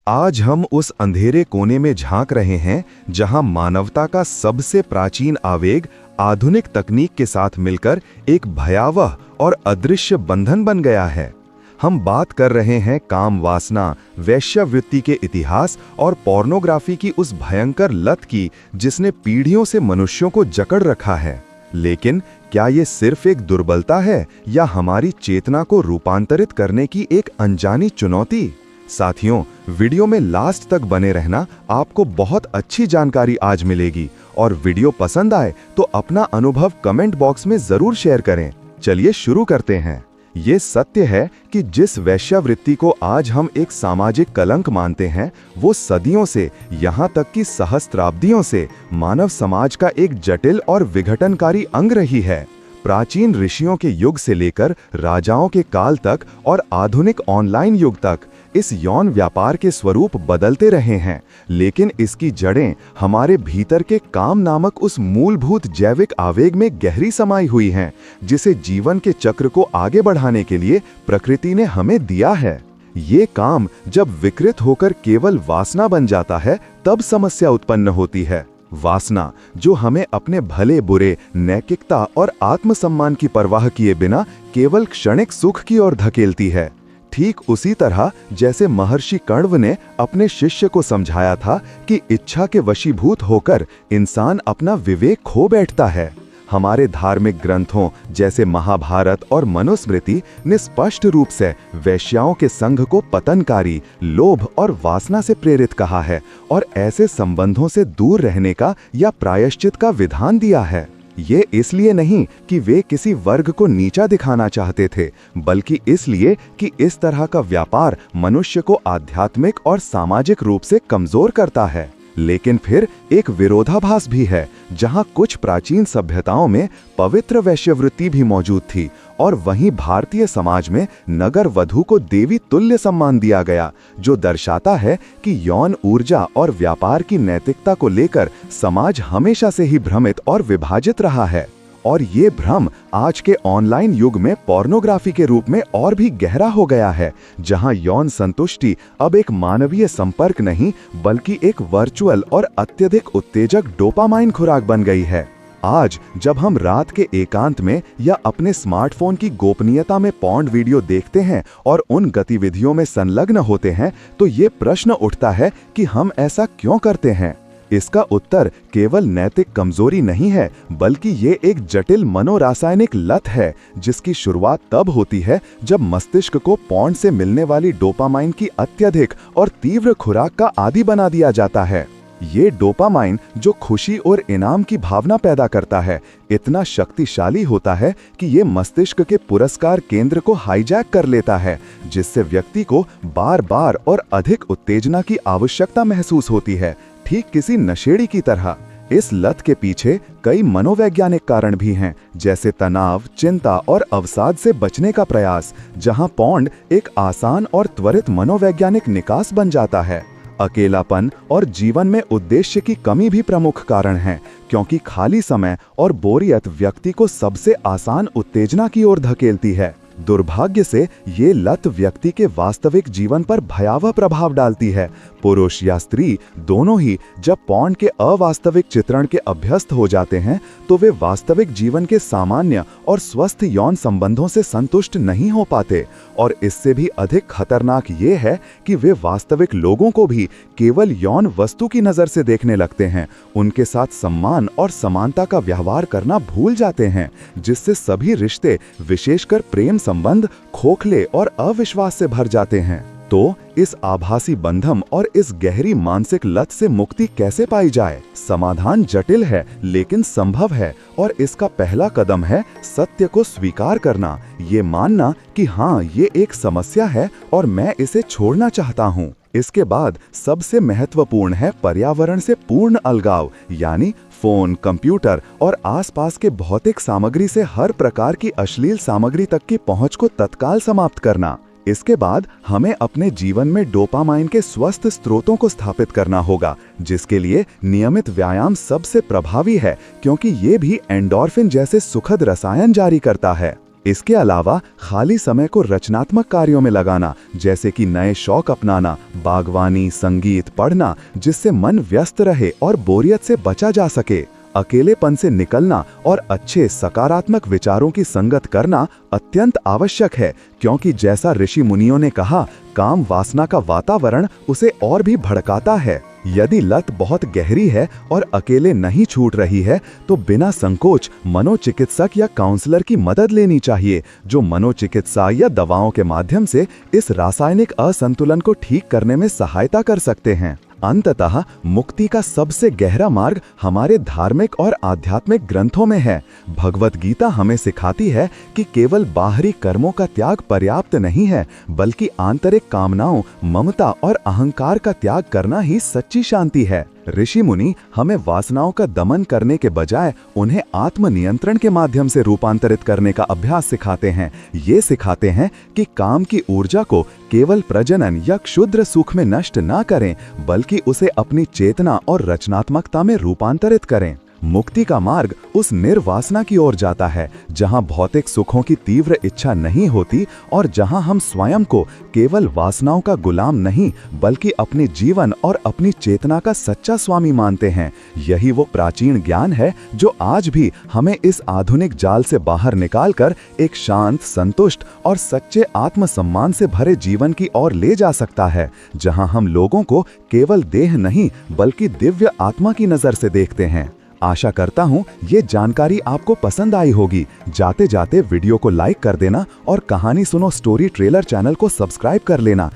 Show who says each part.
Speaker 1: आज हम उस अंधेरे कोने में झांक रहे हैं जहां मानवता का सबसे प्राचीन आवेग आधुनिक तकनीक के साथ मिलकर एक भयावह और अदृश्य बंधन बन गया है। हम बात कर रहे हैं काम वासना, वेश्यावृत्ति के इतिहास और पोर्नोग्राफी की उस भयंकर लत की जिसने पीढ़ियों से मनुष्यों को जकड़ रखा है। लेकिन क्या ये सिर्फ एक दुर्बलता है या हमारी चेतना को रूपांतरित करने की एक अनजानी चुनौती? साथियों, वीडियो में लास्ट तक बने रहना, आपको बहुत अच्छी जानकारी आज मिलेगी। और वीडियो पसंद आए तो अपना अनुभव कमेंट बॉक्स में जरूर शेयर करें। चलिए शुरू करते हैं। ये सत्य है कि जिस वेश्यावृत्ति को आज हम एक सामाजिक कलंक मानते हैं, वो सदियों से, यहाँ तक कि सहस्त्राब्दियों से मानव समाज का एक जटिल और विघटनकारी अंग रही है। प्राचीन ऋषियों के युग से लेकर राजाओं के काल तक और आधुनिक ऑनलाइन युग तक इस यौन व्यापार के स्वरूप बदलते रहे हैं, लेकिन इसकी जड़ें हमारे भीतर के काम नामक उस मूलभूत जैविक आवेग में गहरी समाई हुई हैं, जिसे जीवन के चक्र को आगे बढ़ाने के लिए प्रकृति ने हमें दिया है। ये काम जब विकृत होकर केवल वासना बन जाता है, तब समस्या उत्पन्न होती है। वासना जो हमें अपने भले बुरे, नैतिकता और आत्मसम्मान की परवाह किए बिना केवल क्षणिक सुख की ओर धकेलती है। ठीक उसी तरह जैसे महर्षि कण्व ने अपने शिष्य को समझाया था कि इच्छा के वशीभूत होकर इंसान अपना विवेक खो बैठता है। हमारे धार्मिक ग्रंथों जैसे महाभारत और मनुस्मृति ने स्पष्ट रूप से वेश्याओं के संघ को पतनकारी, लोभ और वासना से प्रेरित कहा है और ऐसे संबंधों से दूर रहने का या प्रायश्चित का विधान दिया है। ये इसलिए नहीं कि वे किसी वर्ग को नीचा दिखाना चाहते थे, बल्कि इसलिए कि इस तरह का व्यापार मनुष्य को आध्यात्मिक और सामाजिक रूप से कमजोर करता है। लेकिन फिर एक विरोधाभास भी है, जहां कुछ प्राचीन सभ्यताओं में पवित्र वेश्यावृत्ति भी मौजूद थी और वहीं भारतीय समाज में नगर वधू को देवी तुल्य सम्मान दिया गया, जो दर्शाता है कि यौन ऊर्जा और व्यापार की नैतिकता को लेकर समाज हमेशा से ही भ्रमित और विभाजित रहा है। और ये भ्रम आज के ऑनलाइन युग में पोर्नोग्राफी के रूप में और भी गहरा हो गया है, जहां यौन संतुष्टि अब एक मानवीय संपर्क नहीं, बल्कि एक वर्चुअल और अत्यधिक उत्तेजक डोपामाइन खुराक बन गई है। आज जब हम रात के एकांत में या अपने स्मार्टफोन की गोपनीयता में पॉर्न वीडियो देखते हैं और उन गतिविधियों में संलग्न होते हैं, तो ये प्रश्न उठता है कि हम ऐसा क्यों करते हैं। इसका उत्तर केवल नैतिक कमजोरी नहीं है, बल्कि ये एक जटिल मनोरासायनिक लत है, जिसकी शुरुआत तब होती है जब मस्तिष्क को पॉर्न से मिलने वाली डोपामाइन की अत्यधिक और तीव्र खुराक का आदी बना दिया जाता है। ये डोपामाइन, जो खुशी और इनाम की भावना पैदा करता है, इतना शक्तिशाली होता है कि ये मस्तिष्क के पुरस्कार केंद्र को हाईजैक कर लेता है, जिससे व्यक्ति को बार बार और अधिक उत्तेजना की आवश्यकता महसूस होती है, ठीक किसी नशेड़ी की तरह। इस लत के पीछे कई मनोवैज्ञानिक कारण भी हैं, जैसे तनाव, चिंता और अवसाद से बचने का प्रयास, जहां पॉर्न एक आसान और त्वरित मनोवैज्ञानिक निकास बन जाता है। अकेलापन और जीवन में उद्देश्य की कमी भी प्रमुख कारण हैं, क्योंकि खाली समय और बोरियत व्यक्ति को सबसे आसान उत्तेजना की ओर धकेलती है। दुर्भाग्य से ये लत व्यक्ति के वास्तविक जीवन पर भयावह प्रभाव डालती है। पुरुष या स्त्री दोनों ही जब पॉर्न के अवास्तविक चित्रण के अभ्यस्त हो जाते हैं, तो वे वास्तविक जीवन के सामान्य और स्वस्थ यौन संबंधों से संतुष्ट नहीं हो पाते। और इससे भी अधिक खतरनाक ये है कि वे वास्तविक लोगों को भी केवल यौन वस्तु की नजर से देखने लगते हैं, उनके साथ सम्मान और समानता का व्यवहार करना भूल जाते हैं, जिससे सभी रिश्ते, विशेषकर प्रेम संबंध, खोखले और अविश्वास से भर जाते हैं। तो इस आभासी बंधन और इस गहरी मानसिक लत से मुक्ति कैसे पाई जाए? समाधान जटिल है, लेकिन संभव है, और इसका पहला कदम है सत्य को स्वीकार करना। ये मानना कि हाँ, ये एक समस्या है और मैं इसे छोड़ना चाहता हूँ। इसके बाद सबसे महत्वपूर्ण है पर्यावरण से पूर्ण अलगाव, यानी फोन, कंप्यूटर और आसपास के भौतिक सामग्री से हर प्रकार की अश्लील सामग्री तक की पहुंच को तत्काल समाप्त करना। इसके बाद हमें अपने जीवन में डोपामाइन के स्वस्थ स्रोतों को स्थापित करना होगा, जिसके लिए नियमित व्यायाम सबसे प्रभावी है, क्योंकि ये भी एंडोर्फिन जैसे सुखद रसायन जारी करता है। इसके अलावा खाली समय को रचनात्मक कार्यों में लगाना, जैसे कि नए शौक अपनाना, बागवानी, संगीत, पढ़ना, जिससे मन व्यस्त रहे और बोरियत से बचा जा सके। अकेलेपन से निकलना और अच्छे सकारात्मक विचारों की संगत करना अत्यंत आवश्यक है, क्योंकि जैसा ऋषि मुनियों ने कहा, काम वासना का वातावरण उसे और भी भड़काता है। यदि लत बहुत गहरी है और अकेले नहीं छूट रही है, तो बिना संकोच मनोचिकित्सक या काउंसलर की मदद लेनी चाहिए, जो मनोचिकित्सा या दवाओं के माध्यम से इस रासायनिक असंतुलन को ठीक करने में सहायता कर सकते हैं। अंततः मुक्ति का सबसे गहरा मार्ग हमारे धार्मिक और आध्यात्मिक ग्रंथों में है। भगवत गीता हमें सिखाती है कि केवल बाहरी कर्मों का त्याग पर्याप्त नहीं है, बल्कि आंतरिक कामनाओं, ममता और अहंकार का त्याग करना ही सच्ची शांति है। ऋषि मुनि हमें वासनाओं का दमन करने के बजाय उन्हें आत्मनियंत्रण के माध्यम से रूपांतरित करने का अभ्यास सिखाते हैं। ये सिखाते हैं कि काम की ऊर्जा को केवल प्रजनन या क्षुद्र सुख में नष्ट ना करें, बल्कि उसे अपनी चेतना और रचनात्मकता में रूपांतरित करें। मुक्ति का मार्ग उस निर्वासना की ओर जाता है, जहां भौतिक सुखों की तीव्र इच्छा नहीं होती और जहां हम स्वयं को केवल वासनाओं का गुलाम नहीं, बल्कि अपने जीवन और अपनी चेतना का सच्चा स्वामी मानते हैं। यही वो प्राचीन ज्ञान है जो आज भी हमें इस आधुनिक जाल से बाहर निकालकर एक शांत, संतुष्ट और सच्चे आत्मसम्मान से भरे जीवन की ओर ले जा सकता है, जहां हम लोगों को केवल देह नहीं, बल्कि दिव्य आत्मा की नजर से देखते हैं। आशा करता हूँ ये जानकारी आपको पसंद आई होगी। जाते जाते वीडियो को लाइक कर देना और कहानी सुनो स्टोरी ट्रेलर चैनल को सब्सक्राइब कर लेना।